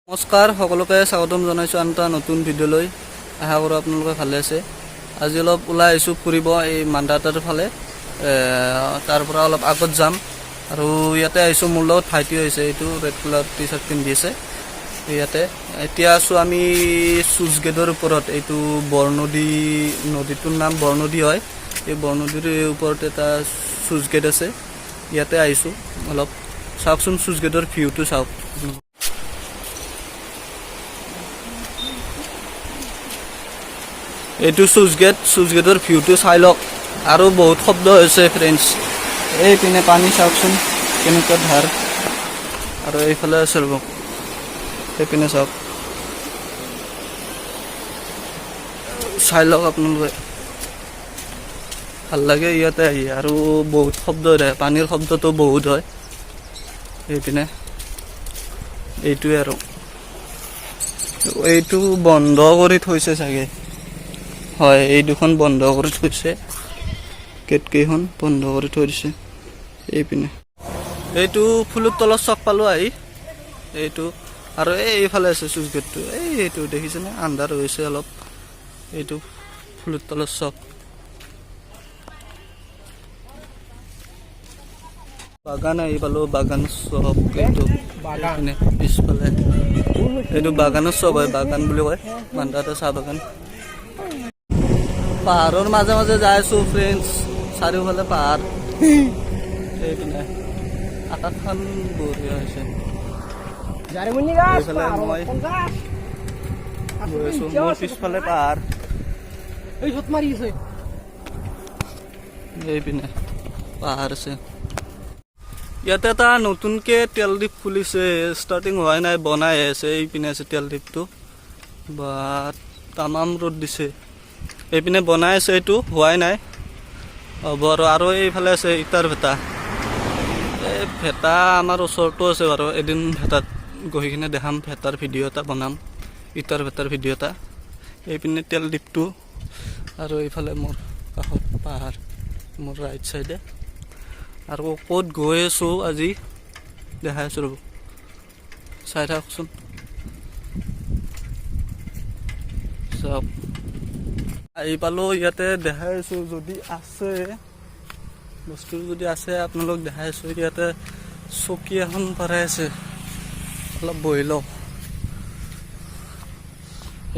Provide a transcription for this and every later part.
নমস্কাৰ সকলোকে স্বাগতম জনাইছো আন এটা নতুন ভিডিঅ'লৈ। আশা কৰোঁ আপোনালোকে ভালে আছে। আজি অলপ ওলাই আহিছোঁ ফুৰিব এই মান্দাতাৰ ফালে। তাৰ পৰা অলপ আগত যাম আৰু ইয়াতে আহিছোঁ, মোৰ লগত ভাইটি হৈছে, এইটো ৰেড কালাৰ টি চাৰ্ট পিন্ধি আছে। ইয়াতে এতিয়া আছোঁ আমি চুইচ গেটৰ ওপৰত। এইটো বৰনদী, নদীটোৰ নাম বৰনদী হয়। এই বৰনদীৰ ওপৰত এটা চুইচ গেট আছে, ইয়াতে আহিছোঁ। অলপ চাওকচোন চুইচ গেটৰ ভিউটো চাওক। এইটো চুইচ গেটৰ ভিউটো চাই লওক। আৰু বহুত শব্দ হৈছে ফ্ৰেণ্ডছ। এইপিনে পানী চাওকচোন কেনেকুৱা ধাৰ, আৰু এইফালে আছে ৰ'ব, সেইপিনে চাওক, চাই লওক আপোনালোকে, ভাল লাগে ইয়াতে আহি। আৰু বহুত শব্দ হয়, পানীৰ শব্দটো বহুত হয় এইপিনে। এইটোৱে আৰু এইটো বন্ধ কৰি থৈছে চাগে, হয় এই দুখন বন্ধ কৰি থৈছে, গেটকেইখন বন্ধ কৰি থৈ দিছে। এইপিনে এইটো ফুলৰ তলত চক পালোঁ আহি, এইটো আৰু এইফালে আছে চুইচ গেটটো, এইটো দেখিছেনে, আন্ধাৰ হৈছে অলপ। এইটো ফুলৰ তলত চক, বাগান আহি পালোঁ, বাগানৰ চক এইটো। এইপিনে পিছফালে এইটো বাগানৰ চক হয়, বাগান বুলি কয় মান্দাতা চাহ বাগান। পাহাৰৰ মাজে মাজে যাই আছোঁ ফ্ৰেণ্ডছ, চাৰিওফালে পাহাৰ। এইপিনে আকাশখন বঢ়িয়া হৈছে। এইফালে মই গৈ আছোঁ, মোৰ পিছফালে পাহাৰ, এইপিনে পাহাৰ আছে। ইয়াতে এটা নতুনকৈ তেল ডিপ খুলিছে, ষ্টাৰ্টিং হোৱাই নাই, বনাই আছে। এইপিনে আছে তেল ডিপটো, বা তামাম ৰ'দ দিছে। এইপিনে বনাই আছে, এইটো হোৱাই নাই, হ'ব আৰু এইফালে আছে ইটাৰ ভেটা। এই ভেটা আমাৰ ওচৰতো আছে বাৰু, এদিন ভেটাত গৈ কিনে দেখাম, ভেটাৰ ভিডিঅ' এটা বনাম, ইটাৰ ভেটাৰ ভিডিঅ' এটা। এইপিনে তেল ডিপটো, আৰু এইফালে মোৰ কাষত পাহাৰ, মোৰ ৰাইট চাইডে। আৰু ক'ত গৈ আছোঁ আজি দেখাই আছোঁ ৰ'ব, চাই থাকচোন, চাওক। আহি পালোঁ ইয়াতে, দেখাই আছোঁ যদি আছে বস্তু, যদি আছে আপোনালোক দেখাই আছোঁ। ইয়াতে চকী এখন পাৰাই আছে, অলপ বহি লওঁ।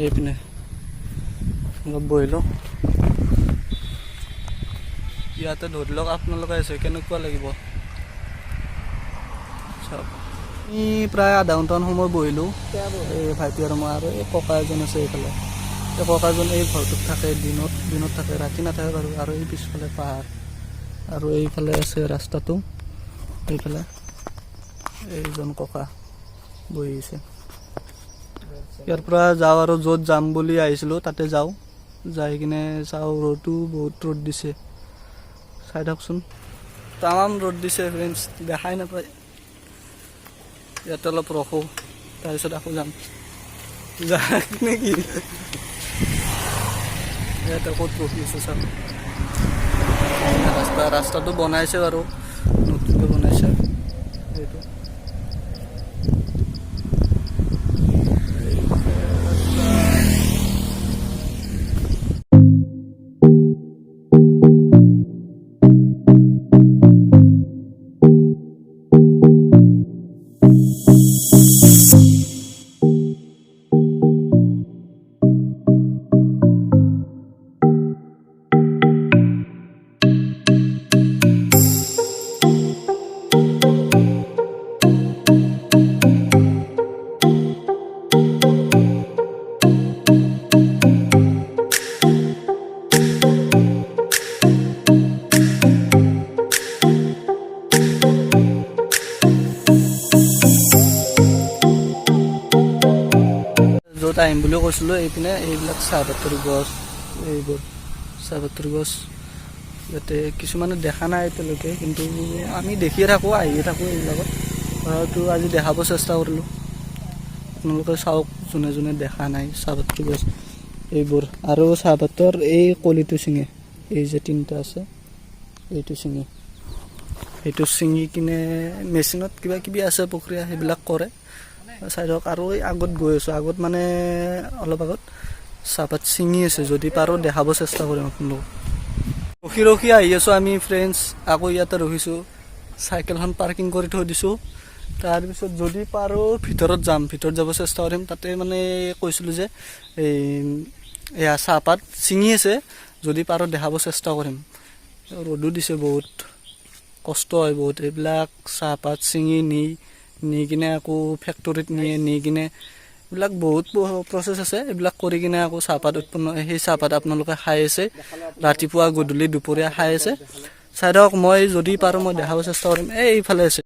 এইপিনে অলপ বহি লওঁ, ইয়াতে ধৰি লওক আপোনালোকে আছে, কেনেকুৱা লাগিব চাওক। আমি প্ৰায় আধা ঘণ্টামান সময় বহিলোঁ, এই ভাইটি আৰু মই, আৰু এই ককা এজন আছে এইফালে। এই ককাজন এই ঘৰটোত থাকে, দিনত থাকে, ৰাতি নাথাকে বাৰু। আৰু এই পিছফালে পাহাৰ, আৰু এইফালে আছে ৰাস্তাটো, এইফালে এইজন ককা বহি আছে। ইয়াৰ পৰা যাওঁ আৰু য'ত যাম বুলি আহিছিলোঁ তাতে যাওঁ, যাই কিনে চাওঁ, ৰ'দো বহুত ৰ'দ দিছে, চাই থাকচোন, তামাম ৰ'দ দিছে ফ্ৰেণ্ডছ, দেখাই নাপায়। ইয়াতে অলপ ৰখোঁ, তাৰপিছত আকৌ যাম নেকি। ইয়াতে ক'ত ৰখি আছে চাওক, ৰাস্তাটো বনাইছে বাৰু, নতুনকৈ বনাইছে এইটো। য'ত আহিম বুলি কৈছিলোঁ, এইপিনে এইবিলাক চাহপাতৰ গছ, এইবোৰ চাহপাতৰ গছ ইয়াতে কিছুমানে দেখা নাই এতিয়ালৈকে, কিন্তু আমি দেখিয়ে থাকোঁ, আহিয়ে থাকোঁ এইবিলাকত। হয়তো আজি দেখাব চেষ্টা কৰিলোঁ, আপোনালোকে চাওক যোনে যোনে দেখা নাই চাহপাতৰ গছ এইবোৰ। আৰু চাহপাতৰ এই কলিটো ছিঙে, এই যে তিনিটা আছে, এইটো ছিঙে, এইটো ছিঙি কিনে মেচিনত কিবা কিবি আছে প্ৰক্ৰিয়া, সেইবিলাক কৰে। চাইডক আৰু এই আগত গৈ আছোঁ, আগত মানে অলপ আগত চাহপাত ছিঙি আছে, যদি পাৰোঁ দেখাব চেষ্টা কৰিম আপোনালোকক। ৰখি ৰখি আহি আছোঁ আমি ফ্ৰেণ্ডছ, আকৌ ইয়াতে ৰখিছোঁ, চাইকেলখন পাৰ্কিং কৰি থৈ দিছোঁ। তাৰপিছত যদি পাৰোঁ ভিতৰত যাম, ভিতৰত যাব চেষ্টা কৰিম। তাতে মানে কৈছিলোঁ যে এয়া চাহপাত ছিঙি আছে, যদি পাৰোঁ দেখাব চেষ্টা কৰিম। ৰ'দো দিছে বহুত, কষ্ট হয় বহুত। এইবিলাক চাহপাত ছিঙি নি কিনে আকৌ ফেক্টৰীত নি কিনে এইবিলাক বহুত প্ৰচেছ আছে। এইবিলাক কৰি কিনে আকৌ চাহপাত উৎপন্ন, সেই চাহপাত আপোনালোকে খাই আছে, ৰাতিপুৱা গধূলি দুপৰীয়া খাই আছে। চাই ধৰক, মই যদি পাৰোঁ মই দেখাব চেষ্টা কৰিম। এইফালে আছে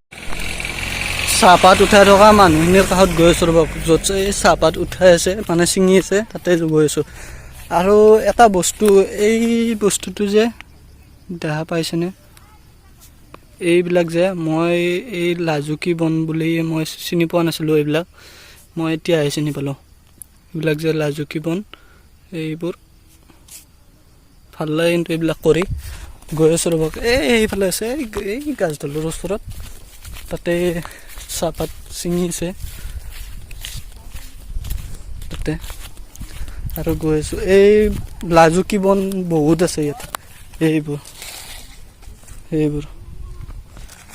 চাহপাত উঠাই থকা মানুহখিনিৰ কাষত গৈ আছোঁ ৰ'ব, য'ত এই চাহপাত উঠাই আছে মানে ছিঙি আছে, তাতে গৈ আছোঁ। আৰু এটা বস্তু, এই বস্তুটো যে দেখা পাইছেনে, এইবিলাক যে মই এই লাজুকী বন বুলি মই চিনি পোৱা নাছিলোঁ, এইবিলাক মই এতিয়াহে চিনি পালোঁ। এইবিলাক যে লাজুকী বন, এইবোৰ ভাল লাগে কিন্তু এইবিলাক কৰি। গৈ আছোঁ ৰ'ব, এইফালে আছে এই গাছডালৰ ওচৰত, তাতে চাহপাত ছিঙি আছে তাতে। আৰু গৈ আছোঁ, এই লাজুকী বন বহুত আছে ইয়াত, এইবোৰ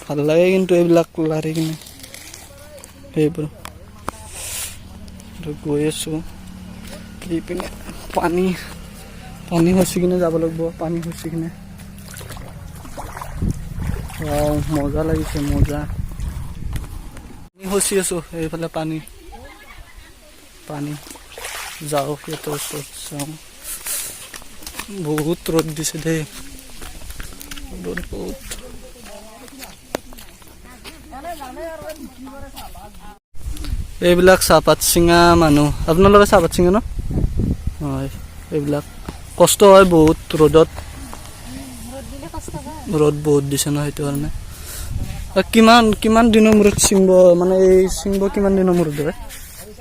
ভাল লাগে কিন্তু এইবিলাক লাৰি কিনে এইবোৰ। আৰু গৈ আছোঁ, এইপিনে পানী খচি কিনে যাব লাগিব, পানী খচি কিনে। মজা লাগিছে, মজা। পানী খচি আছোঁ, এইফালে পানী যাওঁ, সিহঁতৰ ওচৰত যাওঁ। বহুত ৰ'দ দিছে দেই, ৰ'দ বহুত। এইবিলাক চাহপাত ছিঙা মানুহ, আপোনালোকে চাহপাত ছিঙে ন? হয়, এইবিলাক কষ্ট হয় বহুত ৰ'দত, ৰ'দ বহুত দিছে ন, সেইটো কাৰণে। কিমান দিনৰ মূৰত ছিঙব, মানে এই ছিঙব কিমান দিনৰ মূৰত ধৰে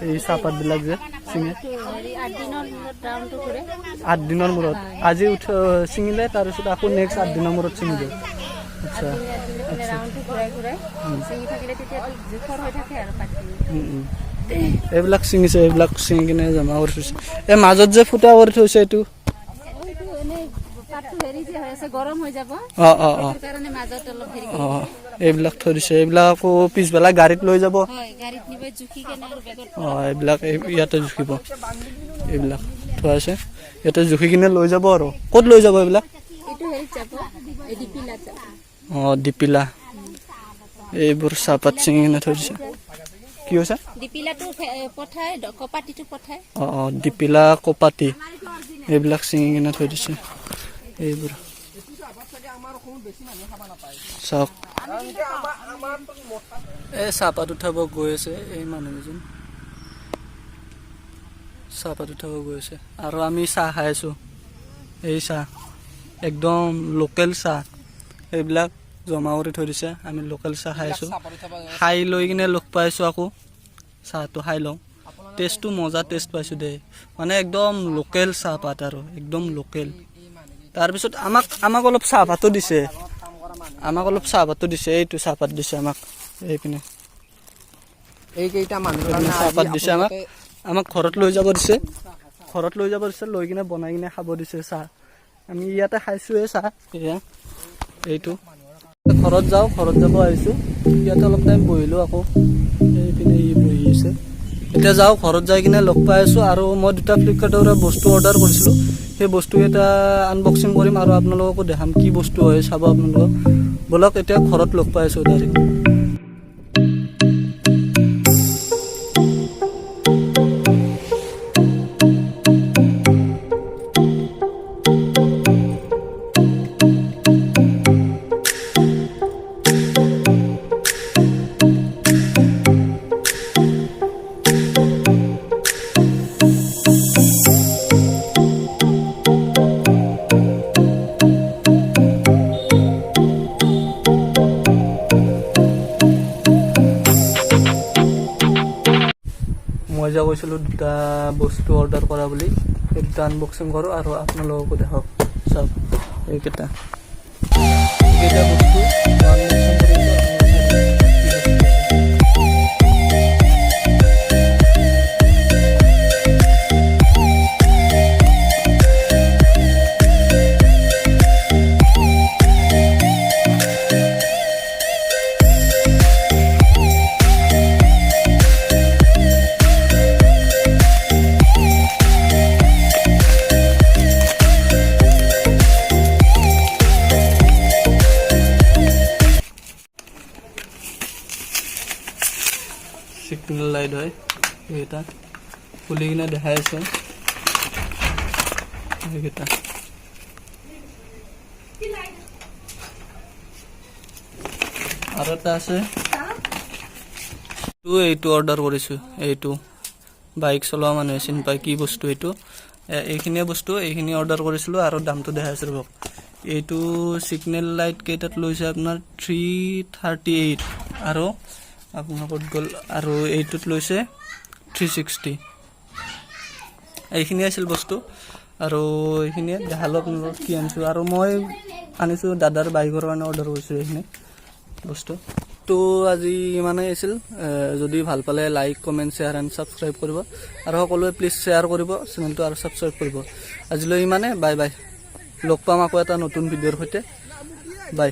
এই চাহপাতবিলাক যে ছিঙে? 8 দিনৰ মূৰত। আজি ছিঙিলে, তাৰপিছত আকৌ নেক্সট 8 দিনৰ মূৰত ছিঙিব। আচ্ছা, এইবিলাক ছিঙিছে, এইবিলাক ছিঙি কিনে জমা কৰি থৈছে। এই মাজত যে ফুটা কৰি থৈছে, এইটো এইবিলাক থৈ দিছে। এইবিলাক আকৌ পিছবেলা গাড়ীত লৈ যাব। এইবিলাক ইয়াতে জুখিব, এইবিলাক থোৱা আছে, ইয়াতে জুখি কিনে লৈ যাব। আৰু ক'ত লৈ যাব এইবিলাক? ডিপিলা। এইবোৰ চাহপাত ছিঙি কিনে থৈ দিছে। কি হৈছে? ডিপিলা কপাটি, এইবিলাক ছিঙি কিনে থৈ দিছে। এইবোৰ চাওক, এই চাহপাত উঠাব গৈ আছে এই মানুহকেইজন, চাহপাত উঠাব গৈ আছে। আৰু আমি চাহ খাই আছোঁ, এই চাহ একদম লোকেল চাহ, এইবিলাক জমা কৰি থৈ দিছে। আমি লোকেল চাহ খাই আছোঁ, খাই লৈ কিনে লগ পাইছোঁ, আকৌ চাহটো খাই লওঁ। টেষ্টটো মজা টেষ্ট পাইছোঁ দেই, মানে একদম লোকেল চাহপাত আৰু একদম লোকেল। তাৰপিছত আমাক অলপ চাহপাতো দিছে, এইটো চাহপাত দিছে আমাক। এইপিনে এইকেইটা মানুহ চাহপাত দিছে আমাক ঘৰত লৈ যাব দিছে, লৈ কিনে বনাই কিনে খাব দিছে চাহ। আমি ইয়াতে খাইছোঁৱে চাহ। এইটো ঘৰত যাব আহিছোঁ, ইয়াতে অলপ টাইম বহিলোঁ, আকৌ এইপিনে বহি আছে। এতিয়া যাওঁ, ঘৰত যাই কিনে লগ পাই আছোঁ। আৰু মই 2টা ফ্লিপকাৰ্টৰ বস্তু অৰ্ডাৰ কৰিছিলোঁ, সেই বস্তুকেইটা আনবক্সিং কৰিম আৰু আপোনালোককো দেখাম কি বস্তু হয়, চাব আপোনালোকক। ব'লক, এতিয়া ঘৰত লগ পাই আছোঁ ডাইৰেক্ট। মই যে কৈছিলোঁ 2টা বস্তু অৰ্ডাৰ কৰা বুলি, সেই 2টা আনবক্সিং কৰোঁ আৰু আপোনালোককো দেখাওক। চাওক, এইকেইটা বস্তু এইকেইটা খুলি কিনে দেখাই আছো এইকেইটা আৰু এটা আছে এইটো অৰ্ডাৰ কৰিছোঁ এইটো বাইক চলোৱা মানুহে চিনি পায় কি বস্তু এইটো এইখিনিয়ে বস্তু এইখিনি অৰ্ডাৰ কৰিছিলোঁ আৰু দামটো দেখাই আছোঁ ৰ'ব এইটো ছিগনেল লাইট কেইটাত লৈছে আপোনাৰ 338 আৰু আপোনাৰ ক'ত গ'ল আৰু এইটোত লৈছে 360 এইখিনি আছিল বস্তু আৰু এইখিনিয়ে দেখালোঁ আপোনালোকক কি আনিছোঁ আৰু মই আনিছোঁ দাদাৰ বাইকৰ কাৰণে অৰ্ডাৰ কৰিছোঁ এইখিনি বস্তু তো আজি ইমানেই আছিল যদি ভাল পালে like comment share and subscribe কৰিব আৰু সকলোৱে প্লিজ শ্বেয়াৰ কৰিব চেনেলটো আৰু ছাবস্ক্ৰাইব কৰিব আজিলৈ ইমানে বাই বাই লগ পাম আকৌ এটা নতুন ভিডিঅ'ৰ সৈতে বাই